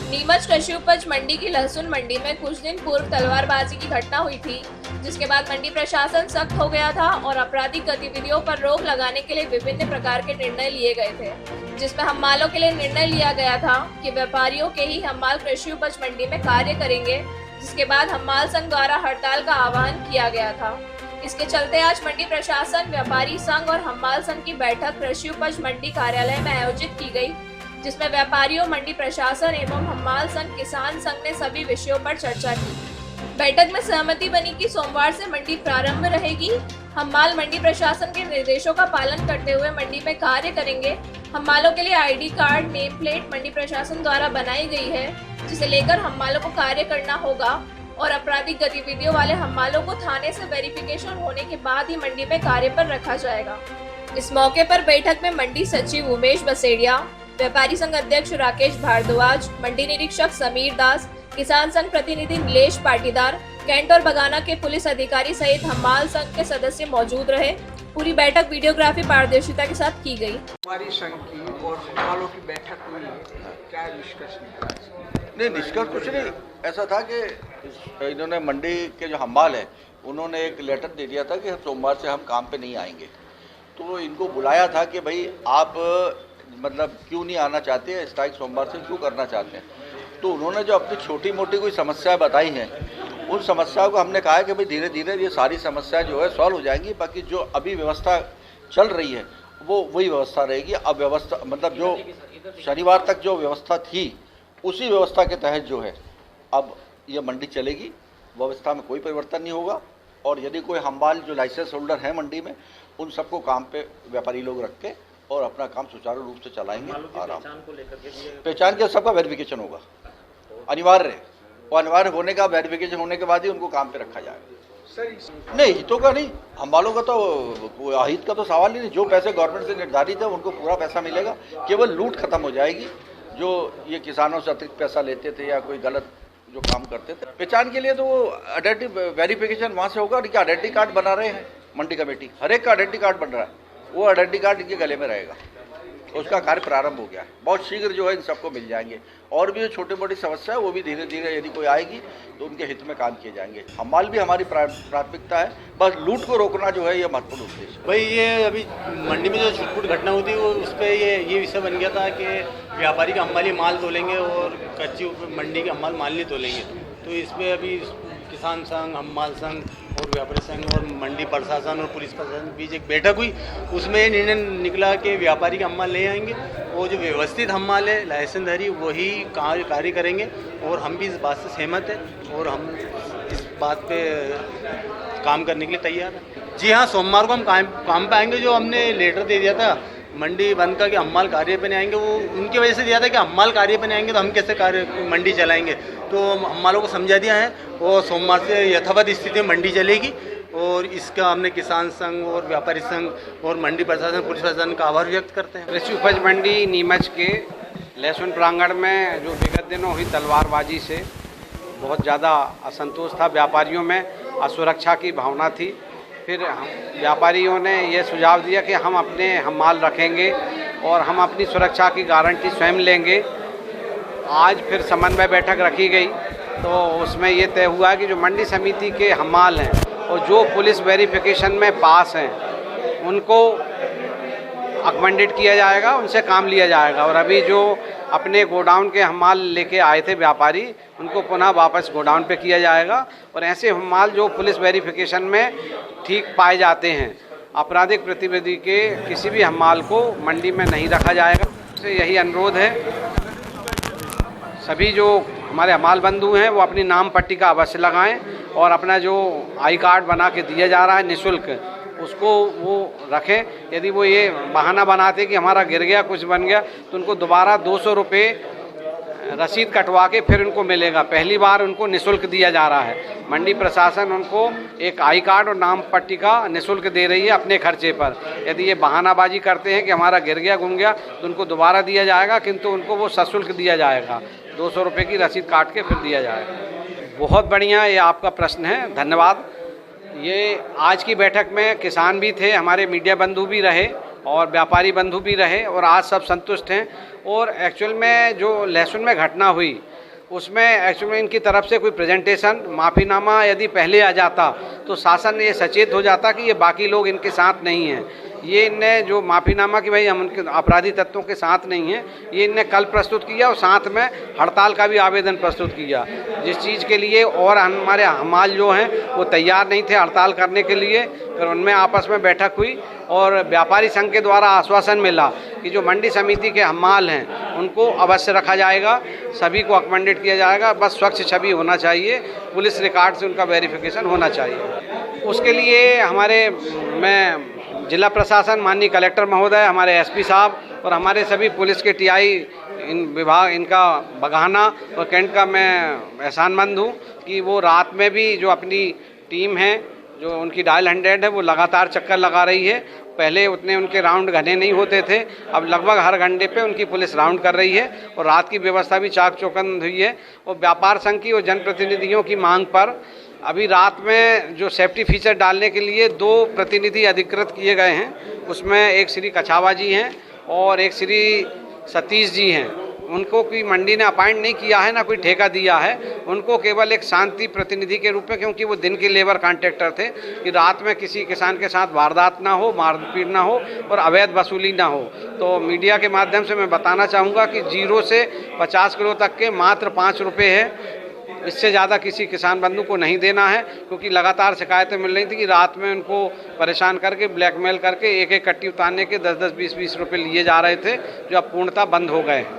नीमच कृषि उपज मंडी की लहसुन मंडी में कुछ दिन पूर्व तलवारबाजी की घटना हुई थी, जिसके बाद मंडी प्रशासन सख्त हो गया था और आपराधिक गतिविधियों पर रोक लगाने के लिए विभिन्न प्रकार के निर्णय लिए गए थे, जिसमें हम्मालों के लिए निर्णय लिया गया था कि व्यापारियों के ही हम्माल कृषि उपज मंडी में कार्य करेंगे, जिसके बाद हम्माल संघ द्वारा हड़ताल का आह्वान किया गया था। इसके चलते आज मंडी प्रशासन, व्यापारी संघ और हम्माल संघ की बैठक कृषि उपज मंडी कार्यालय में आयोजित की गई, जिसमें व्यापारियों, मंडी प्रशासन एवं हम्माल संघ, किसान संघ ने सभी विषयों पर चर्चा की। बैठक में सहमति बनी कि सोमवार से मंडी प्रारंभ रहेगी। हम्माल मंडी प्रशासन के निर्देशों का पालन करते हुए मंडी में कार्य करेंगे। हम्मालों के लिए आईडी कार्ड, नेम प्लेट मंडी प्रशासन द्वारा बनाई गई है, जिसे लेकर हम्मालों को कार्य करना होगा और आपराधिक गतिविधियों वाले हम्मालों को थाने से वेरिफिकेशन होने के बाद ही मंडी में कार्य पर रखा जाएगा। इस मौके पर बैठक में मंडी सचिव उमेश बसेड़िया, व्यापारी संघ अध्यक्ष राकेश भारद्वाज, मंडी निरीक्षक समीर दास, किसान संघ प्रतिनिधि नीलेश पाटीदार, कैंट और बगाना के पुलिस अधिकारी सहित हम्माल संघ के सदस्य मौजूद रहे। पूरी बैठक वीडियोग्राफी पारदर्शिता के साथ की गई। हमारी संघ की और हम्मालों की बैठक हुई है, क्या निष्कर्ष निकला? नहीं, निष्कर्ष कुछ नहीं, ऐसा था कि इन्होंने मंडी के जो हम्माल है उन्होंने एक लेटर दे दिया था कि सोमवार से हम काम पे नहीं आएंगे। तो इनको बुलाया था कि भाई आप मतलब क्यों नहीं आना चाहते हैं, स्ट्राइक सोमवार से क्यों करना चाहते हैं। तो उन्होंने जो अपनी छोटी मोटी कोई समस्याएं बताई हैं, उन समस्याओं को हमने कहा है कि भाई धीरे धीरे ये सारी समस्याएं जो है सॉल्व हो जाएंगी। बाकी जो अभी व्यवस्था चल रही है वो वही व्यवस्था रहेगी। अब व्यवस्था मतलब जो शनिवार तक जो व्यवस्था थी उसी व्यवस्था के तहत जो है अब ये मंडी चलेगी। व्यवस्था में कोई परिवर्तन नहीं होगा और यदि कोई हम्माल जो लाइसेंस होल्डर है मंडी में, उन सबको काम पे व्यापारी लोग रख के और अपना काम सुचारू रूप से चलाएंगे। आराम पहचान के सबका वेरिफिकेशन होगा, अनिवार्य है, और अनिवार्य होने का वेरिफिकेशन होने के बाद ही उनको काम पे रखा जाएगा। नहीं, हितों का नहीं, हम्मालों का तो अहित का तो सवाल ही नहीं। जो पैसे गवर्नमेंट से निर्धारित है उनको पूरा पैसा मिलेगा, केवल लूट खत्म हो जाएगी। जो ये किसानों से अतिरिक्त पैसा लेते थे या कोई गलत जो काम करते थे, पहचान के लिए तो वो आइडेंटिटी वेरिफिकेशन वहाँ से होगा। इनका आइडेंटिटी कार्ड बना रहे हैं मंडी कमेटी, हर एक का आइडेंटिटी कार्ड बन रहा है, वो आइडेंटिटी कार्ड इनके गले में रहेगा। उसका कार्य प्रारंभ हो गया है, बहुत शीघ्र जो है इन सबको मिल जाएंगे। और भी जो छोटी मोटी समस्या है वो भी धीरे धीरे यदि कोई आएगी तो उनके हित में काम किए जाएंगे। हम्माल भी हमारी प्राथमिकता है, बस लूट को रोकना जो है ये महत्वपूर्ण उद्देश्य। भाई ये अभी मंडी में जो छुटपुट घटना हुई थी वो उस पर ये विषय बन गया था कि व्यापारी का हम्माली माल तोलेंगे और कच्ची मंडी के हम्माल माल नहीं तोलेंगे। तो इसमें अभी किसान संघ, हम्माल संघ और व्यापारी संघ और मंडी प्रशासन और पुलिस प्रशासन के बीच एक बैठक हुई। उसमें ये निर्णय निकला कि व्यापारी का हम्माल ले आएंगे और जो व्यवस्थित हम्माल है लाइसेंसधारी वही कार्य करेंगे। और हम भी इस बात से सहमत हैं और हम इस बात पे काम करने के लिए तैयार हैं। जी हाँ, सोमवार को हम काम पे आएंगे। जो हमने लेटर दे दिया था मंडी बंद का कि हम्माल कार्य पे नहीं आएंगे, वो उनकी वजह से दिया था कि हम्माल कार्य पे नहीं आएंगे तो हम कैसे कार्य मंडी चलाएंगे। तो हम्मालों को समझा दिया है और सोमवार से यथावत स्थिति में मंडी चलेगी। और इसका हमने किसान संघ और व्यापारी संघ और मंडी प्रशासन, पुलिस प्रशासन का आभार व्यक्त करते हैं। कृषि उपज मंडी नीमच के लहसुन प्रांगण में जो विगत दिनों हुई तलवारबाजी से बहुत ज़्यादा असंतोष था, व्यापारियों में असुरक्षा की भावना थी। फिर व्यापारियों ने यह सुझाव दिया कि हम अपने हम्माल रखेंगे और हम अपनी सुरक्षा की गारंटी स्वयं लेंगे। आज फिर समन्वय बैठक रखी गई तो उसमें ये तय हुआ कि जो मंडी समिति के हम्माल हैं और जो पुलिस वेरिफिकेशन में पास हैं उनको अकमेंडेड किया जाएगा, उनसे काम लिया जाएगा। और अभी जो अपने गोडाउन के हम्माल लेके आए थे व्यापारी, उनको पुनः वापस गोडाउन पे किया जाएगा। और ऐसे हम्माल जो पुलिस वेरिफिकेशन में ठीक पाए जाते हैं, आपराधिक गतिविधि के किसी भी हम्माल को मंडी में नहीं रखा जाएगा। तो यही अनुरोध है, सभी जो हमारे हम्माल बंधु हैं वो अपनी नाम पट्टी का अवश्य लगाएं और अपना जो आई कार्ड बना के दिया जा रहा है निःशुल्क, उसको वो रखें। यदि वो ये बहाना बनाते कि हमारा गिर गया, कुछ बन गया, तो उनको दोबारा 200 रुपये रसीद कटवा के फिर उनको मिलेगा। पहली बार उनको निःशुल्क दिया जा रहा है। मंडी प्रशासन उनको एक आई कार्ड और नाम पट्टी का निःशुल्क दे रही है अपने खर्चे पर। यदि ये बहानाबाजी करते हैं कि हमारा गिर गया, गुम गया, तो उनको दोबारा दिया जाएगा, किंतु उनको वो सशुल्क दिया जाएगा। 200 रुपये की रसीद काट के फिर दिया जाएगा। बहुत बढ़िया ये आपका प्रश्न है, धन्यवाद। ये आज की बैठक में किसान भी थे, हमारे मीडिया बंधु भी रहे और व्यापारी बंधु भी रहे और आज सब संतुष्ट हैं। और एक्चुअल में जो लहसुन में घटना हुई उसमें एक्चुअली इनकी तरफ से कोई प्रेजेंटेशन माफ़ीनामा यदि पहले आ जाता तो शासन ये सचेत हो जाता कि ये बाकी लोग इनके साथ नहीं हैं। ये इनने जो माफ़ीनामा कि भाई हम उनके अपराधी तत्वों के साथ नहीं हैं, ये इनने कल प्रस्तुत किया और साथ में हड़ताल का भी आवेदन प्रस्तुत किया, जिस चीज़ के लिए और हमारे हमाल जो हैं वो तैयार नहीं थे हड़ताल करने के लिए। फिर उनमें आपस में बैठक हुई और व्यापारी संघ के द्वारा आश्वासन मिला कि जो मंडी समिति के हमाल हैं उनको अवश्य रखा जाएगा, सभी को अकोमोडेट किया जाएगा, बस स्वच्छ छवि होना चाहिए, पुलिस रिकॉर्ड से उनका वेरिफिकेशन होना चाहिए। उसके लिए हमारे मैं जिला प्रशासन, माननीय कलेक्टर महोदय, हमारे एसपी साहब और हमारे सभी पुलिस के टीआई इन विभाग इनका बघाना और कैंट का मैं एहसानमंद हूँ कि वो रात में भी जो अपनी टीम है, जो उनकी डायल 100 है, वो लगातार चक्कर लगा रही है। पहले उतने उनके राउंड घने नहीं होते थे, अब लगभग हर घंटे पे उनकी पुलिस राउंड कर रही है और रात की व्यवस्था भी चाक चौबंद हुई है। और व्यापार संघ की और जनप्रतिनिधियों की मांग पर अभी रात में जो सेफ्टी फीचर डालने के लिए 2 प्रतिनिधि अधिकृत किए गए हैं, उसमें एक श्री कछावा जी हैं और एक श्री सतीश जी हैं। उनको कोई मंडी ने अपॉइंट नहीं किया है, ना कोई ठेका दिया है, उनको केवल एक शांति प्रतिनिधि के रूप में, क्योंकि वो दिन के लेबर कॉन्ट्रैक्टर थे, कि रात में किसी किसान के साथ वारदात ना हो, मारपीट ना हो और अवैध वसूली ना हो। तो मीडिया के माध्यम से मैं बताना चाहूँगा कि 0 से 50 किलो तक के मात्र 5 रुपये है, इससे ज़्यादा किसी किसान बंधु को नहीं देना है, क्योंकि लगातार शिकायतें मिल रही थी कि रात में उनको परेशान करके ब्लैकमेल करके एक कट्टी उतारने के 10-10, 20-20 रुपये लिए जा रहे थे, जो अब पूर्णतः बंद हो गए हैं।